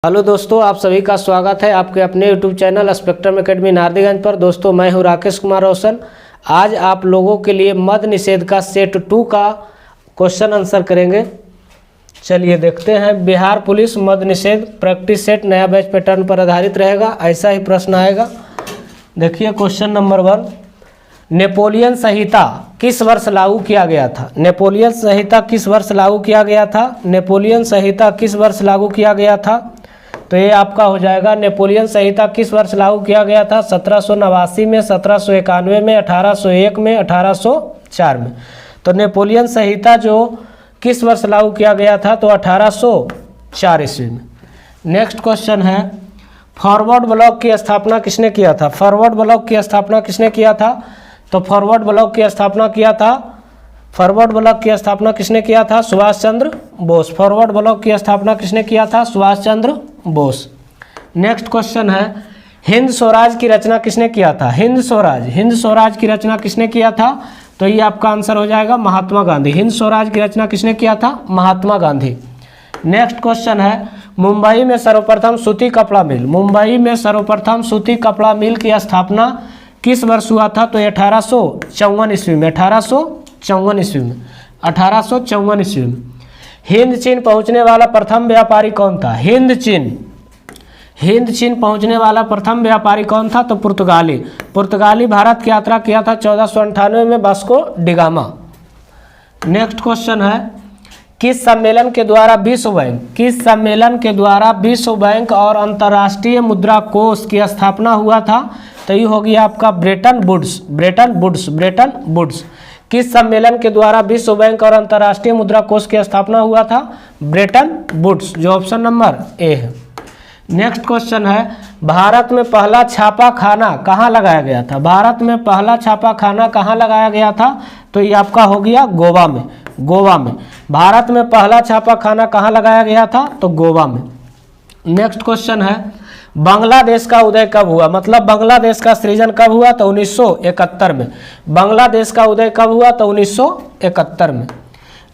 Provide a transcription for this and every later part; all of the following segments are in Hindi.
हेलो दोस्तों, आप सभी का स्वागत है आपके अपने YouTube channel spectrum academy Nardiganj पर। दोस्तों, मैं हूं राकेश कुमार रोशन। आज आप लोगों के लिए मद निषेध का सेट 2 का क्वेश्चन आंसर करेंगे। चलिए देखते हैं। बिहार पुलिस मद निषेध प्रैक्टिस सेट नया बैच पैटर्न पर आधारित रहेगा, ऐसा ही प्रश्न आएगा। देखिए क्वेश्चन नंबर 1, नेपोलियन संहिता किस वर्ष लागू किया गया था? नेपोलियन संहिता किस वर्ष लागू किया गया था? नेपोलियन संहिता किस वर्ष लागू किया गया था? तो ये आपका हो जाएगा, नेपोलियन संहिता किस वर्ष लागू किया गया था? 1789 में, 1791 में, 1801 में, 1804 में। तो नेपोलियन संहिता जो किस वर्ष लागू किया गया था? तो 1804 ईस्वी में। नेक्स्ट क्वेश्चन है, फॉरवर्ड ब्लॉक की स्थापना किसने किया था? फॉरवर्ड ब्लॉक की स्थापना किसने किया था? तो फॉरवर्ड ब्लॉक की स्थापना किया था, फॉरवर्ड ब्लॉक की स्थापना किसने किया था? सुभाष चंद्र बोस। फॉरवर्ड ब्लॉक की स्थापना किसने किया था? सुभाष चंद्र बोस। नेक्स्ट क्वेश्चन है, हिंद स्वराज की रचना किसने किया था? हिंद स्वराज की रचना किसने किया था? तो ये आपका आंसर हो जाएगा महात्मा गांधी। हिंद स्वराज की रचना किसने किया था? महात्मा गांधी। नेक्स्ट क्वेश्चन है, मुंबई में सर्वप्रथम सूती कपड़ा मिल, मुंबई में सर्वप्रथम सूती कपड़ा मिल की स्थापना किस वर्ष हुआ था? तो 1854 ईस्वी में, 1854 ईस्वी में, 1854 ईस्वी में। हिंद चीन पहुंचने वाला प्रथम व्यापारी कौन था? हिंद चीन पहुंचने वाला प्रथम व्यापारी कौन था? तो पुर्तगाली भारत की यात्रा किया था 1498 में Vasco D gamma. Next question है, किस सम्मेलन के द्वारा विश्व बैंक और अंतर्राष्ट्रीय मुद्रा कोष की स्थापना हुआ था? तो ये होगी आपका ब्रेटन वुड्स। किस सम्मेलन के द्वारा विश्व बैंक और अंतर्राष्ट्रीय मुद्रा कोष की स्थापना हुआ था? ब्रेटन वुड्स, जो ऑप्शन नंबर ए है। नेक्स्ट क्वेश्चन है, भारत में पहला छापा खाना कहाँ लगाया गया था? भारत में पहला छापा खाना कहाँ लगाया गया था? तो ये आपका हो गया गोवा में। भारत में पहला छापा खाना कहाँ लगाया गया था? तो गोवा में। नेक्स्ट क्वेश्चन है, बांग्लादेश का उदय कब हुआ? मतलब बांग्लादेश का सृजन कब हुआ? तो 1971 में। बांग्लादेश का उदय कब हुआ? तो 1971 में।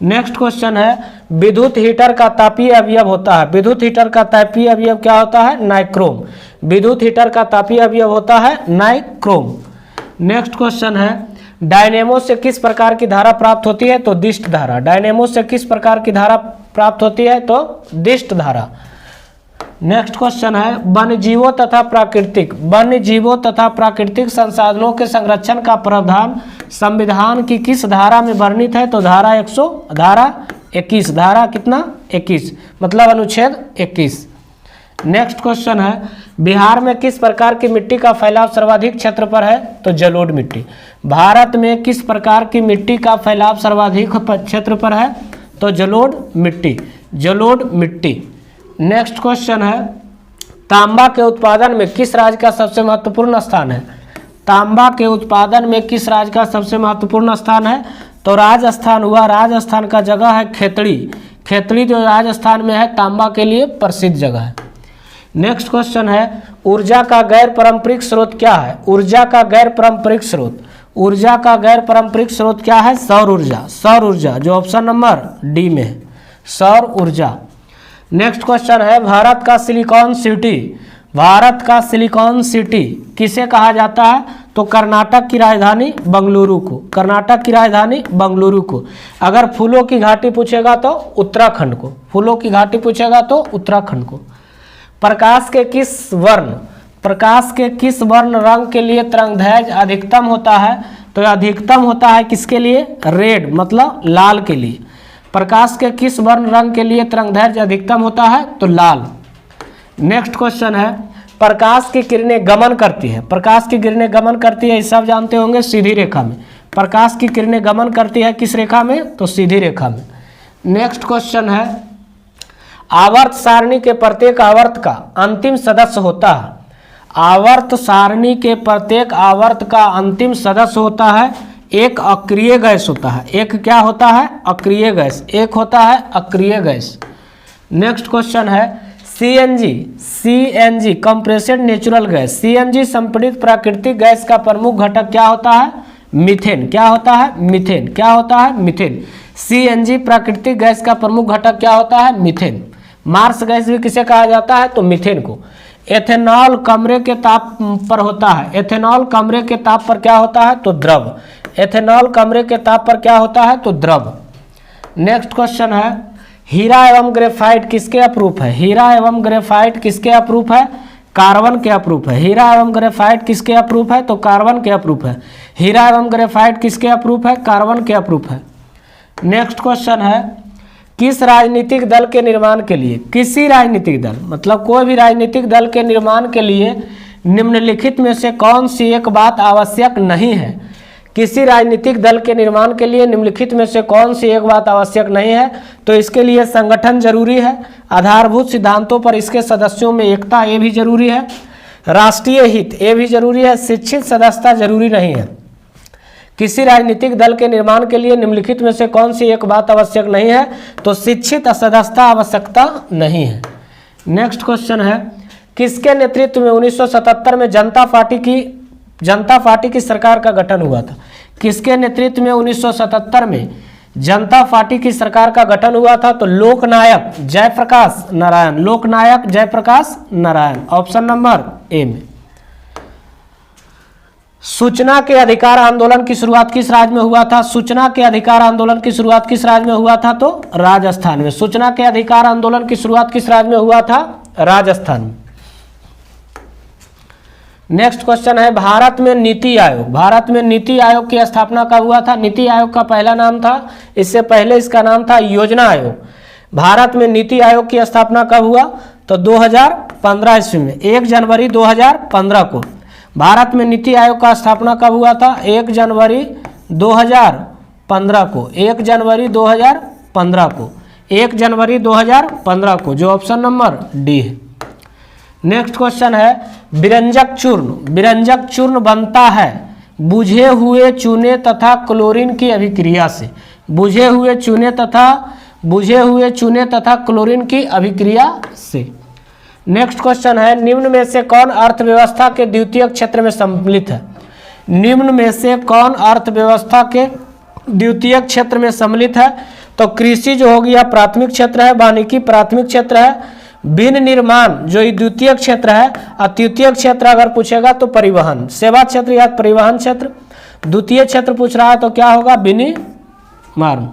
नेक्स्ट क्वेश्चन है, विद्युत हीटर का तापीय अवयव होता है, विद्युत हीटर का तापीय अवयव क्या होता है? नाइक्रोम। विद्युत हीटर का तापीय अवयव होता है नाइक्रोम। नेक्स्ट क्वेश्चन है, डायनेमो से किस प्रकार की धारा प्राप्त होती है? तो दिष्ट धारा। डायनेमो से किस प्रकार की धारा प्राप्त होती है? तो दिष्ट धारा। नेक्स्ट क्वेश्चन है, वन्यजीवों तथा प्राकृतिक संसाधनों के संरक्षण का प्रावधान संविधान की किस धारा में वर्णित है? तो धारा 21। धारा कितना? 21, मतलब अनुच्छेद 21। नेक्स्ट क्वेश्चन है, बिहार में किस प्रकार की मिट्टी का फैलाव सर्वाधिक क्षेत्र पर है? तो जलोढ़ मिट्टी। भारत में किस प्रकार की मिट्टी का फैलाव सर्वाधिक क्षेत्र पर है? तो जलोढ़ मिट्टी। नेक्स्ट क्वेश्चन है, तांबा के उत्पादन में किस राज्य का सबसे महत्वपूर्ण स्थान है? तांबा के उत्पादन में किस राज्य का सबसे महत्वपूर्ण स्थान है? तो राजस्थान हुआ। राजस्थान का जगह है खेतड़ी जो राजस्थान में है, तांबा के लिए प्रसिद्ध जगह है। नेक्स्ट क्वेश्चन है, ऊर्जा का गैर पारंपरिक स्रोत क्या है? ऊर्जा का गैर पारंपरिक स्रोत क्या है? सौर ऊर्जा, जो ऑप्शन नंबर डी में है, सौर ऊर्जा। नेक्स्ट क्वेश्चन है, भारत का सिलिकॉन सिटी किसे कहा जाता है? तो कर्नाटक की राजधानी बंगलुरु को। अगर फूलों की घाटी पूछेगा तो उत्तराखंड को। प्रकाश के किस वर्ण रंग के लिए तरंगदैर्घ्य अधिकतम होता है? तो अधिकतम होता है किसके लिए? रेड, मतलब लाल के लिए। प्रकाश के किस वर्ण रंग के लिए तरंगदैर्घ्य अधिकतम होता है? तो लाल। नेक्स्ट क्वेश्चन है, प्रकाश की किरणें गमन करती है, सब जानते होंगे, सीधी रेखा में। प्रकाश की किरणें गमन करती है किस रेखा में? तो सीधी रेखा में। नेक्स्ट क्वेश्चन है, आवर्त सारणी के प्रत्येक आवर्त का अंतिम सदस्य होता है। आवर्त सारणी के प्रत्येक आवर्त का अंतिम सदस्य होता है एक अक्रिय गैस होता है। एक क्या होता है? अक्रिय गैस। नेक्स्ट क्वेश्चन है, CNG compressed natural gas, CNG संपीड़ित प्राकृतिक गैस का प्रमुख घटक क्या होता है? मीथेन। सीएनजी प्राकृतिक गैस का प्रमुख घटक क्या होता है? मीथेन। मार्स गैस भी किसे कहा जाता है? तो मीथेन को। एथेनॉल कमरे के ताप पर होता है। एथेनॉल कमरे के ताप पर क्या होता है? तो द्रव। एथेनॉल कमरे के ताप पर क्या होता है? तो द्रव। नेक्स्ट क्वेश्चन है, हीरा एवं ग्रेफाइट किसके अप्रूप है? हीरा एवं ग्रेफाइट किसके अप्रूप है? कार्बन के अप्रूप है। हीरा एवं ग्रेफाइट किसके अप्रूप है? तो कार्बन के अप्रूप है। हीरा एवं ग्रेफाइट किसके अप्रूप है? कार्बन के अप्रूप है। नेक्स्ट क्वेश्चन है, किस राजनीतिक दल के निर्माण के लिए, किसी राजनीतिक दल मतलब कोई भी राजनीतिक दल के निर्माण के लिए निम्नलिखित में से कौन सी एक बात आवश्यक नहीं है? किसी राजनीतिक दल के निर्माण के लिए निम्नलिखित में से कौन सी एक बात आवश्यक नहीं है? तो इसके लिए संगठन जरूरी है, आधारभूत सिद्धांतों पर इसके सदस्यों में एकता, ये भी जरूरी है, राष्ट्रीय हित, ये भी जरूरी है, शिक्षित सदस्यता जरूरी नहीं है। किसी राजनीतिक दल के निर्माण के लिए निम्नलिखित में से कौन सी एक बात आवश्यक नहीं है? तो शिक्षित सदस्यता आवश्यकता नहीं है। नेक्स्ट क्वेश्चन है, किसके नेतृत्व में 1977 में जनता पार्टी की सरकार का गठन हुआ था? किसके नेतृत्व में 1977 में जनता पार्टी की सरकार का गठन हुआ था? तो Loknayak Jayaprakash Narayan. Loknayak Jayaprakash Narayan, option number A में। सूचना के अधिकार आंदोलन की शुरुआत किस राज्य में हुआ था? सूचना के अधिकार आंदोलन की शुरुआत किस राज्य में हुआ था? तो राजस्थान में। सूचना के अधिकार आंदोलन की शुरुआत किस राज्य में हुआ था? राजस्थान में। नेक्स्ट क्वेश्चन है, भारत में नीति आयोग, भारत में नीति आयोग की स्थापना कब हुआ था? नीति आयोग का पहला नाम था, इससे पहले इसका नाम था योजना आयोग। भारत में नीति आयोग की स्थापना कब हुआ? तो 2015 ईस्वी में, 1 जनवरी 2015 को। भारत में नीति आयोग का स्थापना कब हुआ था? 1 जनवरी 2015 को। 1 जनवरी 2015 को। 1 जनवरी 2015 को, जो ऑप्शन नंबर डी है। नेक्स्ट क्वेश्चन है, विरंजक चूर्ण बनता है बुझे हुए चूने तथा क्लोरीन की अभिक्रिया से। बुझे हुए चूने तथा क्लोरीन की अभिक्रिया से। नेक्स्ट क्वेश्चन है, निम्न में से कौन अर्थव्यवस्था के द्वितीयक क्षेत्र में सम्मिलित है? निम्न में से कौन अर्थव्यवस्था के द्वितीयक क्षेत्र में सम्मिलित है? तो कृषि जो हो गया प्राथमिक क्षेत्र है, वानिकी प्राथमिक क्षेत्र है, विनिर्माण जो द्वितीय क्षेत्र है, और तृतीय क्षेत्र अगर पूछेगा तो परिवहन, सेवा क्षेत्र या परिवहन क्षेत्र। द्वितीय क्षेत्र पूछ रहा है तो क्या होगा? विनिर्माण।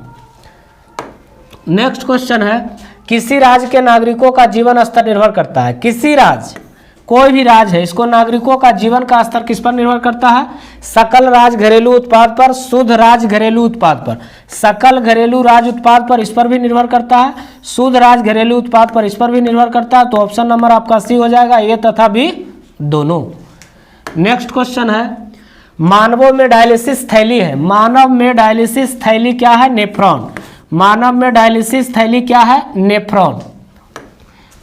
नेक्स्ट क्वेश्चन है, किसी राज्य के नागरिकों का जीवन स्तर निर्भर करता है? किसी राज्य, कोई भी राज्य है, इसको नागरिकों का जीवन का स्तर किस पर निर्भर करता है? सकल राज्य घरेलू उत्पाद पर, शुद्ध राज्य घरेलू उत्पाद पर। सकल घरेलू राज्य उत्पाद पर, इस पर भी निर्भर करता है, शुद्ध राज्य घरेलू उत्पाद पर, इस पर भी निर्भर करता है। तो ऑप्शन नंबर आपका सी हो जाएगा, ए तथा बी दोनों। नेक्स्ट क्वेश्चन है, मानवों में डायलिसिस थैली है, मानव में डायलिसिस थैली क्या है? नेफ्रॉन। मानव में डायलिसिस थैली क्या है? नेफ्रॉन।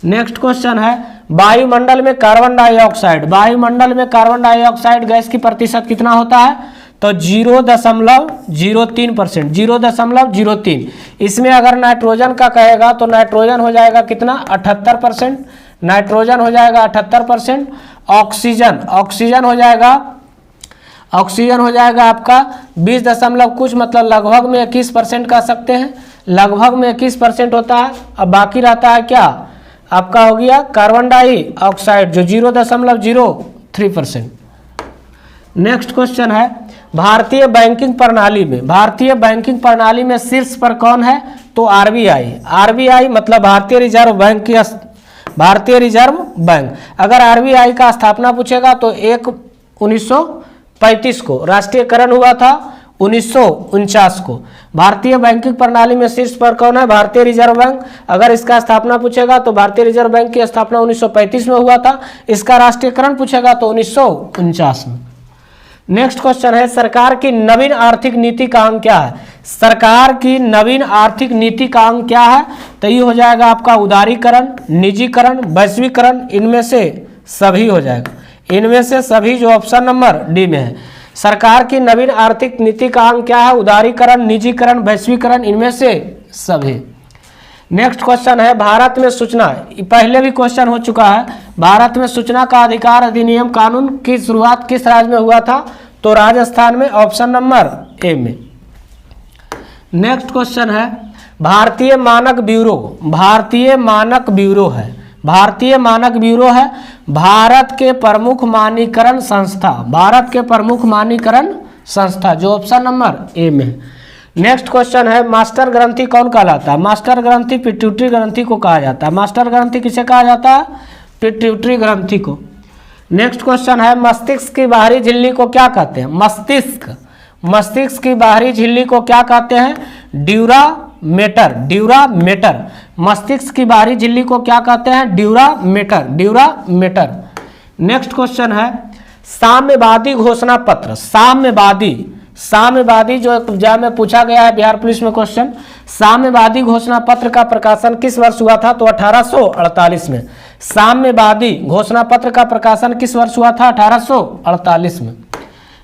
नेक्स्ट क्वेश्चन है, वायुमंडल में कार्बन डाइऑक्साइड, वायुमंडल में कार्बन डाइऑक्साइड गैस की प्रतिशत कितना होता है? तो 0.03%, 0.03। इसमें अगर नाइट्रोजन का कहेगा तो नाइट्रोजन हो जाएगा कितना? 78%, नाइट्रोजन हो जाएगा 78%। ऑक्सीजन हो जाएगा आपका 20 दशमलव कुछ, मतलब लगभग में 21% कह सकते हैं, लगभग में 21% होता है। अब बाकी रहता है क्या? आपका हो गया कार्बन डाइऑक्साइड जो 0.03%। नेक्स्ट क्वेश्चन है, भारतीय बैंकिंग प्रणाली में शीर्ष पर कौन है? तो आरबीआई। आरबीआई मतलब भारतीय रिजर्व बैंक की, भारतीय रिजर्व बैंक। अगर आरबीआई का स्थापना पूछेगा तो 1935 को, राष्ट्रीयकरण हुआ था 1949 को। भारतीय बैंकिंग प्रणाली में शीर्ष पर कौन है? भारतीय रिजर्व बैंक। अगर इसका स्थापना पूछेगा तो भारतीय रिजर्व बैंक की स्थापना 1935 में हुआ था। इसका राष्ट्रीयकरण पूछेगा तो 1949 में। नेक्स्ट क्वेश्चन है, सरकार की नवीन आर्थिक नीति का अंग क्या है? सरकार की नवीन आर्थिक नीति का अंग क्या है? तो ये हो जाएगा आपका उदारीकरण, निजीकरण, वैश्वीकरण, इनमें से सभी हो जाएगा, इनमें से सभी, जो ऑप्शन नंबर डी में है। सरकार की नवीन आर्थिक नीति का अंग क्या है? उदारीकरण, निजीकरण, वैश्वीकरण, इनमें से सभी। नेक्स्ट क्वेश्चन है, भारत में सूचना, पहले भी क्वेश्चन हो चुका है, भारत में सूचना का अधिकार अधिनियम कानून की शुरुआत किस राज्य में हुआ था? तो राजस्थान में, ऑप्शन नंबर ए में। नेक्स्ट क्वेश्चन है, भारतीय मानक ब्यूरो, भारतीय मानक ब्यूरो है, भारतीय मानक ब्यूरो है भारत के प्रमुख मानकीकरण संस्था, भारत के प्रमुख मानकीकरण संस्था, जो ऑप्शन नंबर ए में है। नेक्स्ट क्वेश्चन है मास्टर ग्रंथि कौन कहलाता है? मास्टर ग्रंथि पिट्यूटरी ग्रंथि को कहा जाता है। मास्टर ग्रंथि किसे कहा जाता है? पिट्यूटरी ग्रंथि को। नेक्स्ट क्वेश्चन है मस्तिष्क की बाहरी झिल्ली को क्या कहते हैं? मस्तिष्क, मस्तिष्क की बाहरी झिल्ली को क्या कहते हैं? Dura mater, dura mater. मस्तिष्क की बाहरी झिल्ली को क्या कहते हैं? Dura mater, dura mater. नेक्स्ट क्वेश्चन है साम्यवादी घोषणा पत्र, साम्यवादी, साम्यवादी जो एग्जाम में पूछा गया है बिहार पुलिस में क्वेश्चन, साम्यवादी घोषणा पत्र का प्रकाशन किस वर्ष हुआ था? तो 1848 में। साम्यवादी घोषणा पत्र का प्रकाशन किस वर्ष हुआ था? 1848 में।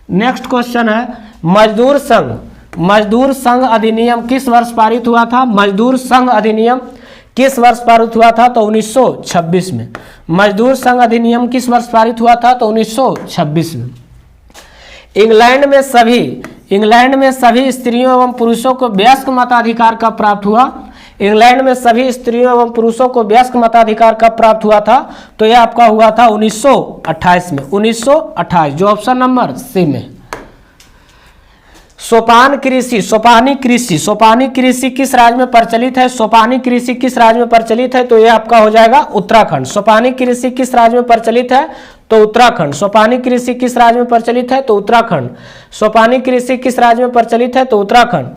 नेक्स्ट क्वेश्चन है मजदूर संघ, मजदूर संघ अधिनियम किस वर्ष पारित हुआ था? मजदूर संघ अधिनियम किस वर्ष पारित हुआ था? तो 1926 में। मजदूर संघ अधिनियम किस वर्ष पारित हुआ था? तो 1926 में। इंग्लैंड में सभी, इंग्लैंड में सभी स्त्रियों एवं पुरुषों को वयस्क मताधिकार कब प्राप्त हुआ? इंग्लैंड में सभी स्त्रियों एवं पुरुषों को वयस्क मताधिकार कब प्राप्त हुआ था? तो यह आपका हुआ था 1928 में, 1928, जो ऑप्शन नंबर सी में। सोपान कृषि, सोपानी कृषि, सोपानी कृषि किस राज्य में प्रचलित है? सोपानी कृषि किस राज्य में प्रचलित है? तो यह आपका हो जाएगा उत्तराखंड। सोपानी कृषि किस राज्य में प्रचलित है? तो उत्तराखंड। सोपानी कृषि किस राज्य में प्रचलित है? तो उत्तराखंड। सोपानी कृषि किस राज्य में प्रचलित है? तो उत्तराखंड।